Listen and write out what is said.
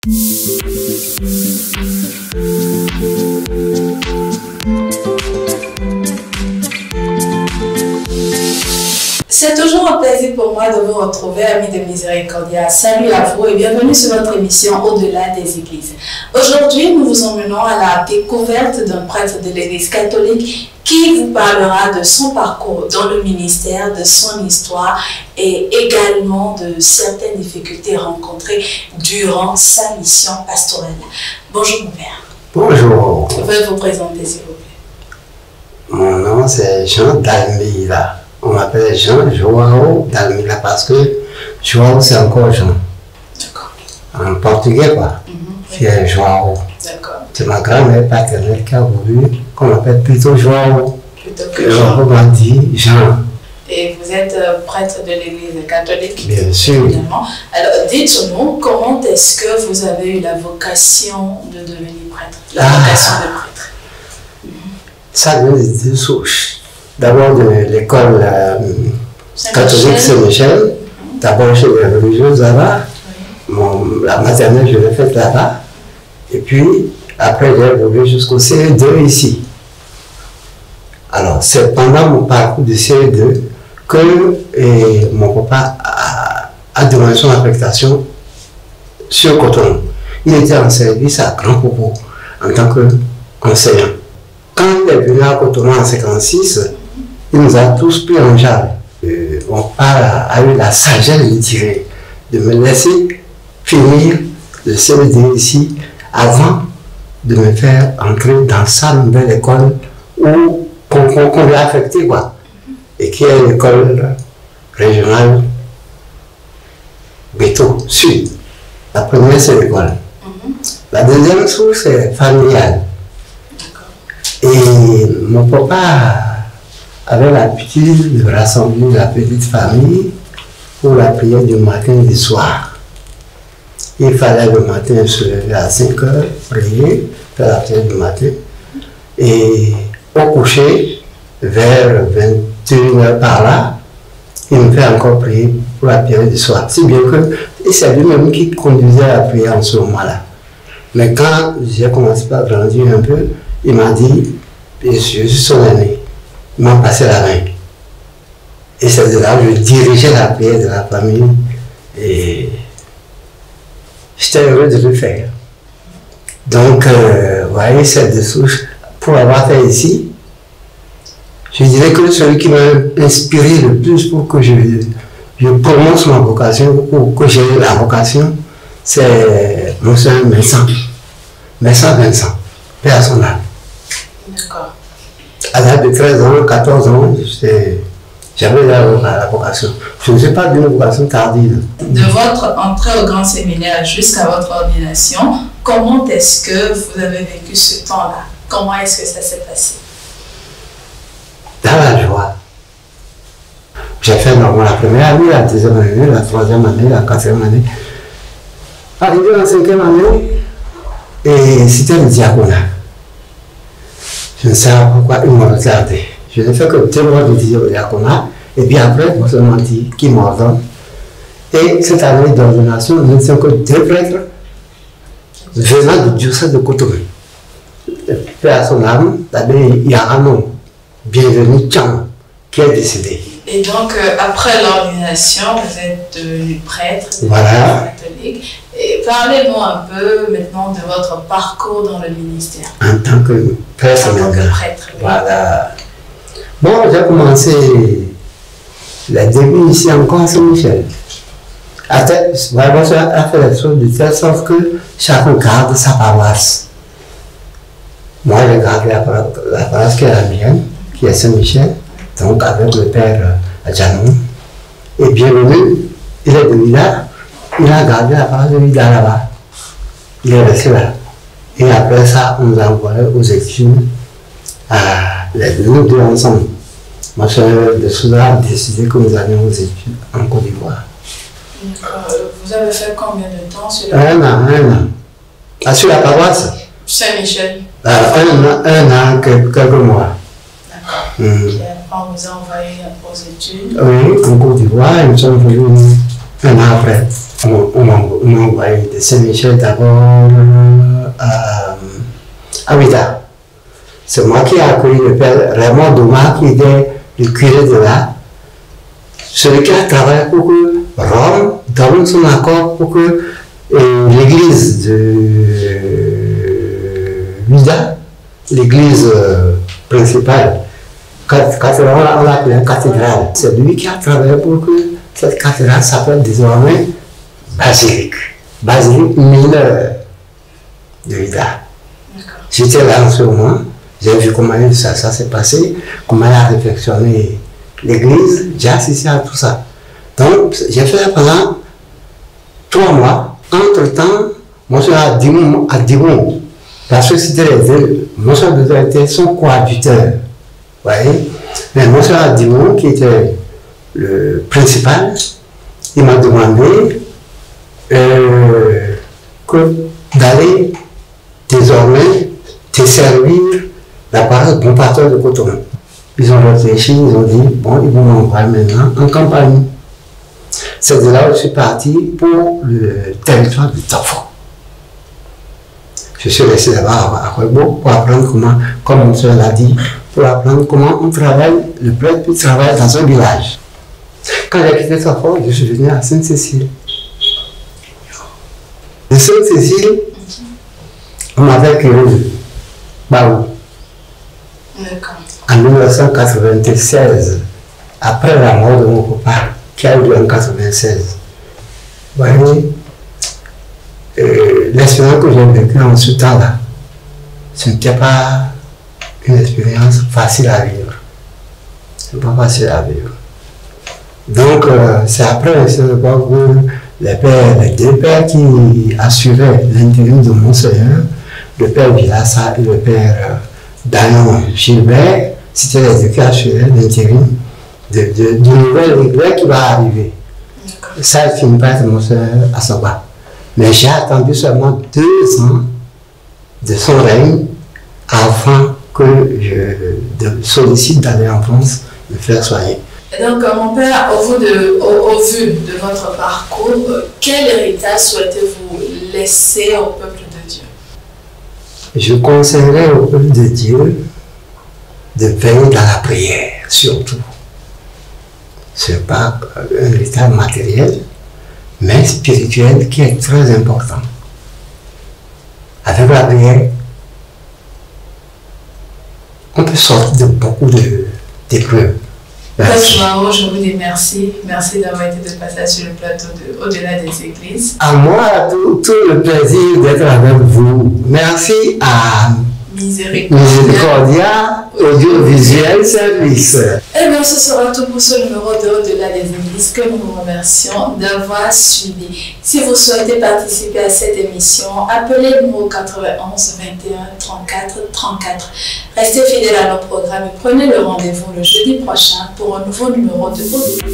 C'est toujours un plaisir pour moi de vous retrouver, amis de Miséricordia. Salut à vous et bienvenue sur notre émission Au-delà des Églises. Aujourd'hui, nous vous emmenons à la découverte d'un prêtre de l'Église catholique qui vous parlera de son parcours dans le ministère, de son histoire et également de certaines difficultés rencontrées durant sa mission pastorale. Bonjour mon père. Bonjour. Veuillez vous présenter s'il vous plaît. Mon nom c'est Jean Dalmila. On m'appelle Jean João Dalmila parce que João c'est encore Jean. D'accord. En portugais quoi. C'est João. D'accord. C'est ma grand-mère paternelle qui a voulu qu'on m'appelle plutôt João. Plutôt que Jean. Alors on m'a dit Jean. Et vous êtes prêtre de l'Église catholique. Bien sûr. Évidemment. Alors dites-nous, comment est-ce que vous avez eu la vocation de devenir prêtre? La vocation de prêtre. Ça vient de deux sources. D'abord de l'école catholique Saint-Michel. D'abord chez les religieuses là-bas. La maternelle, je l'ai faite là-bas. Et puis, après, j'ai évolué jusqu'au CE2 ici. Alors, c'est pendant mon parcours de CE2 que mon papa a demandé son affectation sur Cotonou. Il était en service à Grand Popo en tant qu'enseignant. Quand il est venu à Cotonou en 1956, il nous a tous pris en charge. Mon père a eu la sagesse de tirer, de me laisser finir le CE2 ici avant de me faire entrer dans sa nouvelle école qu'on lui a affecté quoi, et qui est l'école régionale Béto Sud. La première c'est l'école. La deuxième source c'est familiale. Et mon papa avait l'habitude de rassembler la petite famille pour la prière du matin et du soir. Il fallait le matin se lever à 5 h, prier, faire la prière du matin. Et au coucher, vers 21 h par là, il me fait encore prier pour la prière du soir. Si bien que c'est lui-même qui conduisait la prière en ce moment-là. Mais quand j'ai commencé à grandir un peu, il m'a dit, je suis son aîné. Il m'a passé la main. Et c'est de là que je dirigeais la prière de la famille. Et j'étais heureux de le faire. Donc, vous voyez, cette des souches, pour avoir fait ici, je dirais que celui qui m'a inspiré le plus pour que je prononce ma vocation, pour que j'ai la vocation, c'est mon soeur Vincent. Vincent, père à son âme. D'accord. À l'âge de 13 ans, 14 ans, j'avais la vocation. Je ne suis pas d'une vocation tardive. De votre entrée au grand séminaire jusqu'à votre ordination, comment est-ce que vous avez vécu ce temps-là? Comment est-ce que ça s'est passé? Dans la joie. J'ai fait normalement la première année, la deuxième année, la troisième année, la quatrième année. Arrivé en cinquième année, et c'était le diaconat. Je ne sais pas pourquoi ils m'ont retardé. Je n'ai fait que 2 mois de diaconat, et puis après, on se m'a dit qui m'ordonne. Et cette année d'ordination, nous n'étions que 2 prêtres venant du diocèse de Cotonou. Père à son âme, d'abord il y a un homme, bienvenu Tcham, qui est décédé. Et donc, après l'ordination, vous êtes devenu prêtre Voilà. catholique. Et parlez-nous un peu maintenant de votre parcours dans le ministère. En tant que prêtre. En tant que prêtre. Oui. Voilà. Bon, j'ai commencé le début ici encore à Saint-Michel. Vraiment, j'ai fait les choses de telle sorte que chacun garde sa paroisse. Moi, j'ai gardé la paroisse qui est la mienne, qui est Saint-Michel, donc avec le père Adjanou. Et bienvenue, il est venu là. Il a gardé la paroisse de Vida là-bas. Il est resté là. Et après ça, on nous a envoyé aux études, nous deux ensemble. Ma soeur de Soudan a décidé que nous allions aux études en Côte d'Ivoire. Vous avez fait combien de temps sur la... Un an. Ah, sur la paroisse Saint-Michel. Un an, quelques mois. D'accord. Et après, on vous a envoyé aux études. Oui, en Côte d'Ivoire, et nous sommes venus un an après. on m'a envoyé de Saint-Michel d'abord à Ouida. C'est moi qui ai accueilli le père Raymond Douma, qui était le curé de là. Celui qui a travaillé pour que Rome donne son accord pour que l'église de Ouida, l'église principale, cathédrale, on l'appelait cathédrale. C'est lui qui a travaillé pour que cette cathédrale s'appelle désormais basilique. Basilique mineure de Ouida. J'étais là en ce moment, j'ai vu comment ça s'est passé, comment il a réflexionné l'église, j'ai assisté à tout ça. Donc, j'ai fait pendant 3 mois. Entre-temps, mon soeur a dit parce que c'était les deux, mon soeur était son coadjuteur. Vous voyez? Mais mon soeur a dit qui était le principal, il m'a demandé d'aller désormais te servir la paroisse bon pasteur de Cotonou. Ils ont réfléchi, ils ont dit, bon, ils vont m'envoyer maintenant en campagne. C'est de là où je suis parti pour le territoire du Tafo. Je suis resté là-bas à Kwebo pour apprendre comment, comme mon soeur l'a dit, pour apprendre comment on travaille, le prêtre peut travailler dans un village. Quand j'ai quitté Tafo, je suis venu à Sainte-Cécile. De Sainte-Cécile, on m'avait créé Baou. En 1996, après la mort de mon papa, qui a eu en 1996. Vous voyez, l'expérience que j'ai vécue en ce temps-là, ce n'était pas une expérience facile à vivre. Ce n'est pas facile à vivre. Donc, c'est après ce moment que les deux pères qui assuraient l'intérim de Monseigneur, le père Vilassa et le père Danon Gilbert, c'était les deux qui assuraient l'intérim du nouvel église qui va arriver. Ça ne finit pas être Monseigneur Assoba. Mais j'ai attendu seulement 2 ans de son règne avant que je sollicite d'aller en France me faire soigner. Et donc, mon père, au vu de votre parcours, quel héritage souhaitez-vous laisser au peuple de Dieu? Je conseillerais au peuple de Dieu de veiller dans la prière, surtout. Ce n'est pas un héritage matériel, mais spirituel qui est très important. Avec la prière, on peut sortir de beaucoup d'épreuves. Merci. Je vous dis merci. Merci d'avoir été de passage sur le plateau de Au-delà des Églises. À moi, tout le plaisir d'être avec vous. Merci à Miséricordia Audiovisuel Service. Et bien, ce sera tout pour ce numéro de Au-delà des Églises que nous vous remercions d'avoir suivi. Si vous souhaitez participer à cette émission, appelez le numéro 91 21 34 34. Restez fidèles à nos programmes et prenez le rendez-vous le jeudi prochain pour un nouveau numéro de Au-delà.